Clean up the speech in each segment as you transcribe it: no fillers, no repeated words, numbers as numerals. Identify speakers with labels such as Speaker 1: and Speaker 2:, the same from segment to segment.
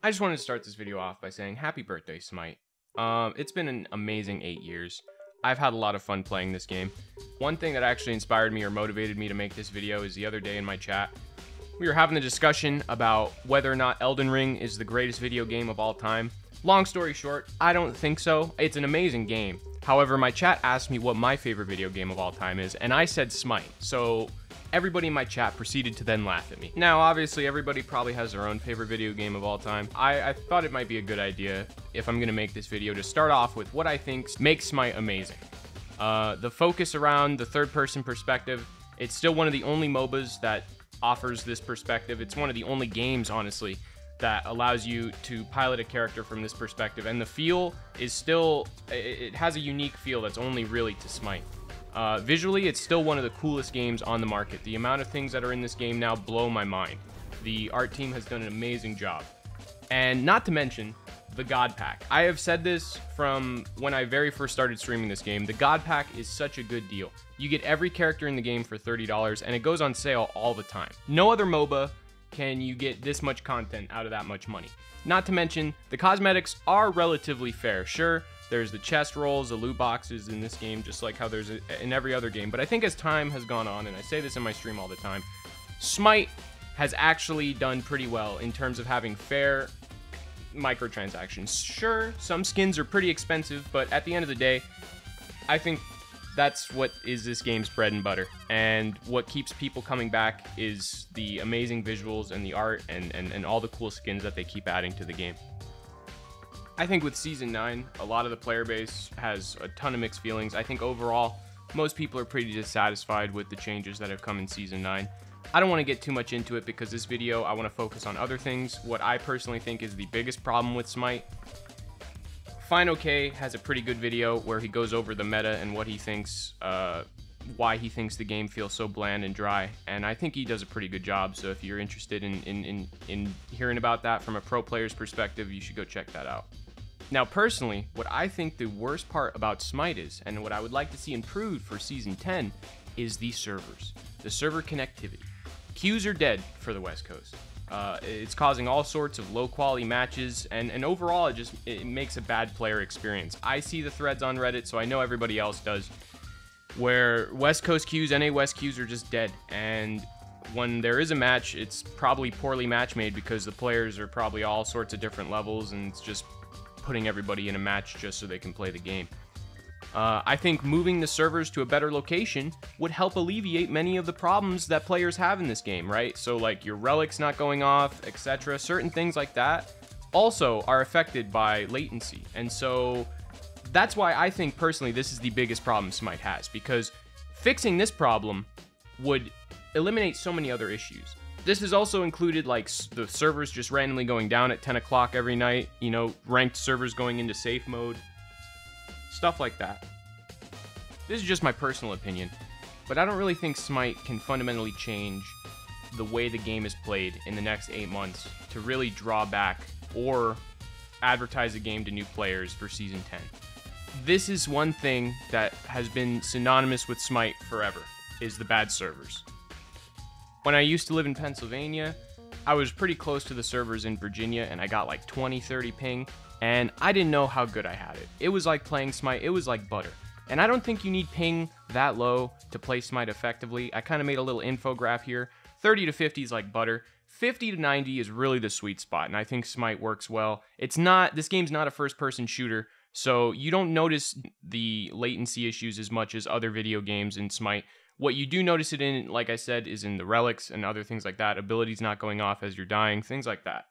Speaker 1: I just wanted to start this video off by saying happy birthday, Smite. It's been an amazing 8 years. I've had a lot of fun playing this game. One thing that actually inspired me or motivated me to make this video is the other day in my chat, we were having a discussion about whether or not Elden Ring is the greatest video game of all time. Long story short, I don't think so. It's an amazing game. However, my chat asked me what my favorite video game of all time is, and I said Smite. So everybody in my chat proceeded to then laugh at me. Now, obviously, everybody probably has their own favorite video game of all time. I thought it might be a good idea, if I'm going to make this video, to start off with what I think makes Smite amazing. The focus around the third-person perspective. It's still one of the only MOBAs that offers this perspective. It's one of the only games, honestly, that allows you to pilot a character from this perspective. And the feel is still, it has a unique feel that's only really to Smite. Visually, it's still one of the coolest games on the market. The amount of things that are in this game now blow my mind. The art team has done an amazing job. And not to mention, the God Pack. I have said this from when I very first started streaming this game. The God Pack is such a good deal. You get every character in the game for $30, and it goes on sale all the time. No other MOBA can you get this much content out of that much money. Not to mention, the cosmetics are relatively fair. Sure, there's the chest rolls, the loot boxes in this game, just like how there's in every other game. But I think as time has gone on, and I say this in my stream all the time, Smite has actually done pretty well in terms of having fair microtransactions. Sure, some skins are pretty expensive, but at the end of the day, I think that's what is this game's bread and butter. And what keeps people coming back is the amazing visuals and the art and all the cool skins that they keep adding to the game. I think with Season 9, a lot of the player base has a ton of mixed feelings. I think overall, most people are pretty dissatisfied with the changes that have come in Season 9. I don't want to get too much into it because this video, I want to focus on other things. What I personally think is the biggest problem with Smite. FineOK has a pretty good video where he goes over the meta and what he thinks, why he thinks the game feels so bland and dry, and I think he does a pretty good job. So if you're interested in hearing about that from a pro player's perspective, you should go check that out. Now, personally, what I think the worst part about Smite is, and what I would like to see improved for Season 10, is the servers, the server connectivity. Queues are dead for the West Coast. It's causing all sorts of low-quality matches, and overall, it makes a bad player experience. I see the threads on Reddit, so I know everybody else does, where West Coast queues, NA West queues are just dead, and when there is a match, it's probably poorly match-made because the players are probably all sorts of different levels, and it's just putting everybody in a match just so they can play the game. I think moving the servers to a better location would help alleviate many of the problems that players have in this game, right? So like your relics not going off, etc. Certain things like that also are affected by latency. And so that's why I think personally this is the biggest problem Smite has, because fixing this problem would eliminate so many other issues. This has also included like the servers just randomly going down at 10 o'clock every night, you know, ranked servers going into safe mode. Stuff like that. This is just my personal opinion, but I don't really think Smite can fundamentally change the way the game is played in the next 8 months to really draw back or advertise the game to new players for Season 10. This is one thing that has been synonymous with Smite forever, is the bad servers. When I used to live in Pennsylvania, I was pretty close to the servers in Virginia, and I got like 20-30 ping, and I didn't know how good I had it. It was like playing Smite, it was like butter. And I don't think you need ping that low to play Smite effectively. I kind of made a little infograph here. 30 to 50 is like butter. 50 to 90 is really the sweet spot, and I think Smite works well. This game's not a first-person shooter, so you don't notice the latency issues as much as other video games in Smite. What you do notice it in, like I said, is in the relics and other things like that. Abilities not going off as you're dying, things like that.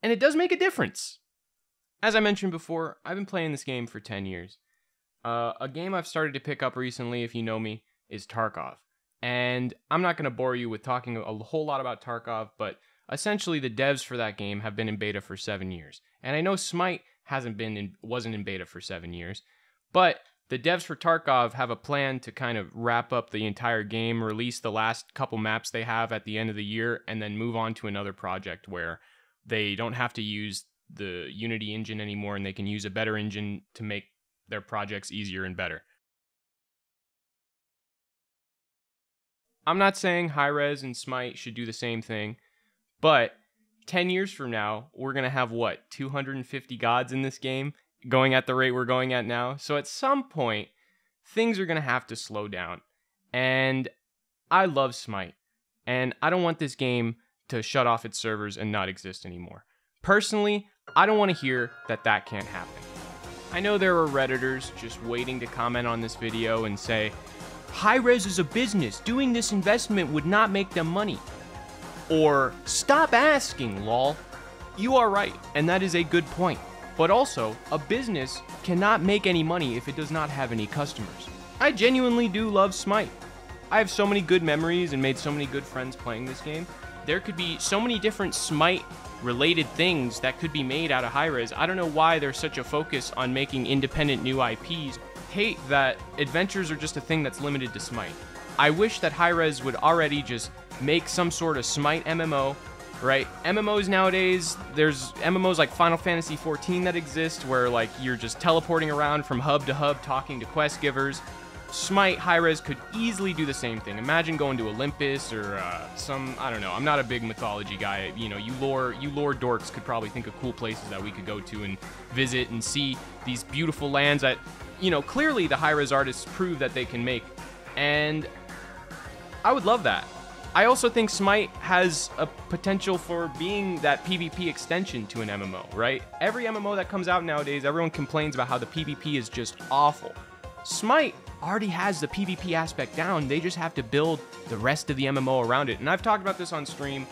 Speaker 1: And it does make a difference. As I mentioned before, I've been playing this game for 10 years. A game I've started to pick up recently, if you know me, is Tarkov. And I'm not going to bore you with talking a whole lot about Tarkov, but essentially the devs for that game have been in beta for 7 years. And I know Smite wasn't in beta for 7 years, but the devs for Tarkov have a plan to kind of wrap up the entire game, release the last couple maps they have at the end of the year, and then move on to another project where they don't have to use the Unity engine anymore, and they can use a better engine to make their projects easier and better. I'm not saying Hi-Rez and Smite should do the same thing, but 10 years from now, we're going to have, what, 250 gods in this game, going at the rate we're going at now? So at some point, things are going to have to slow down. And I love Smite, and I don't want this game to shut off its servers and not exist anymore. Personally, I don't want to hear that that can't happen. I know there are Redditors just waiting to comment on this video and say, Hi-Rez is a business. Doing this investment would not make them money. Or, stop asking, lol. You are right, and that is a good point. But also, a business cannot make any money if it does not have any customers. I genuinely do love Smite. I have so many good memories and made so many good friends playing this game. There could be so many different Smite-related things that could be made out of Hi-Rez. I don't know why there's such a focus on making independent new IPs. Hate that adventures are just a thing that's limited to Smite. I wish that Hi-Rez would already just make some sort of Smite MMO, right? MMOs nowadays, there's MMOs like Final Fantasy XIV that exist where like you're just teleporting around from hub to hub talking to quest givers. Smite, Hi-Rez could easily do the same thing. Imagine going to Olympus or I don't know. I'm not a big mythology guy. You know, you lore dorks could probably think of cool places that we could go to and visit and see these beautiful lands that, you know, clearly the Hi-Rez artists prove that they can make. And I would love that. I also think Smite has a potential for being that PvP extension to an MMO, right? Every MMO that comes out nowadays, everyone complains about how the PvP is just awful. Smite already has the PvP aspect down. They just have to build the rest of the MMO around it. And I've talked about this on stream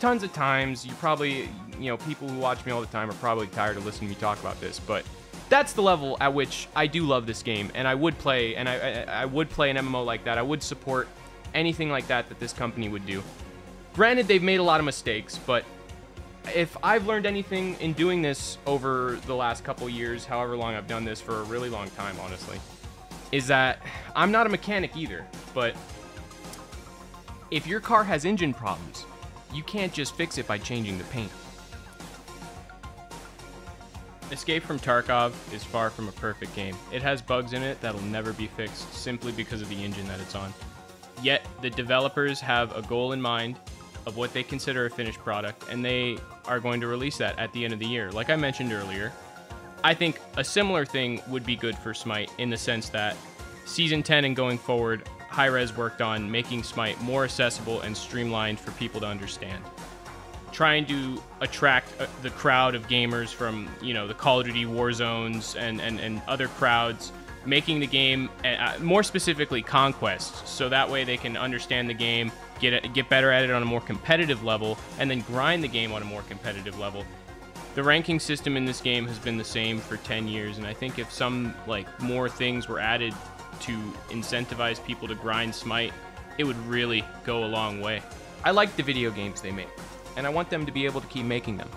Speaker 1: tons of times. You probably, you know, people who watch me all the time are probably tired of listening to me talk about this, but that's the level at which I do love this game, and I would play, and I would play an MMO like that. I would support anything like that this company would do. Granted, they've made a lot of mistakes, but if I've learned anything in doing this over the last couple years, however long I've done this, for a really long time, honestly, is that I'm not a mechanic either, but if your car has engine problems, you can't just fix it by changing the paint. Escape from Tarkov is far from a perfect game. It has bugs in it that'll never be fixed simply because of the engine that it's on. Yet, the developers have a goal in mind of what they consider a finished product, and they are going to release that at the end of the year. Like I mentioned earlier, I think a similar thing would be good for Smite in the sense that Season 10 and going forward, Hi-Rez worked on making Smite more accessible and streamlined for people to understand. Trying to attract the crowd of gamers from, you know, the Call of Duty Warzones and other crowds, making the game, more specifically Conquest, so that way they can understand the game, get better at it on a more competitive level, and then grind the game on a more competitive level. The ranking system in this game has been the same for 10 years, and I think if some more things were added to incentivize people to grind Smite, it would really go a long way. I like the video games they make, and I want them to be able to keep making them.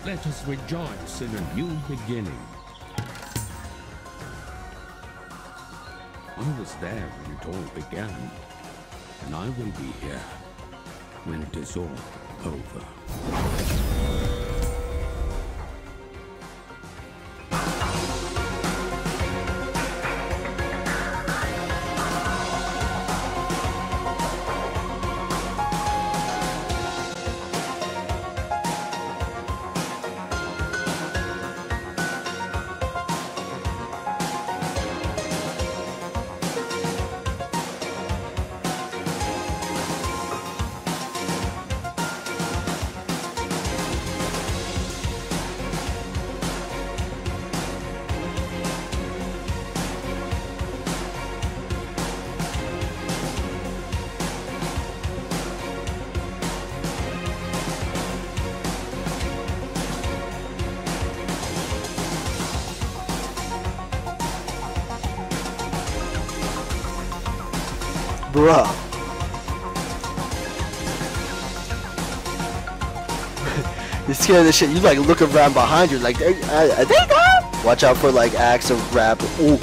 Speaker 2: Let us rejoice in a new beginning. I was there when it all began, and I will be here when it is all over.
Speaker 3: Bruh. You're scared of this shit. You like look around behind you like, are they gone? Watch out for like axe or rap. Ooh,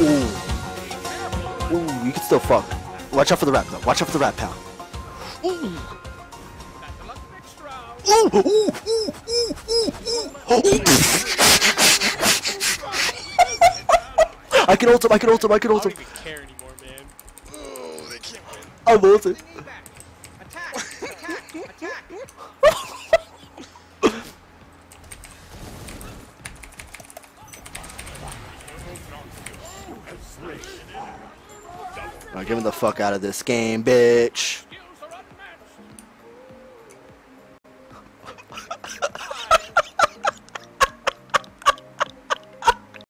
Speaker 3: ooh, ooh. You can still fuck. Watch out for the rap though. Watch out for the rap, pal. Ooh. Ooh, ooh, ooh, ooh, ooh, ooh. I can ult him. I can ult him. I can
Speaker 4: I
Speaker 3: ult
Speaker 4: don't
Speaker 3: him.
Speaker 4: even care anymore, man.
Speaker 5: Oh, they can't win.
Speaker 3: I'm ulting. Alright, get him the fuck out of this game, bitch.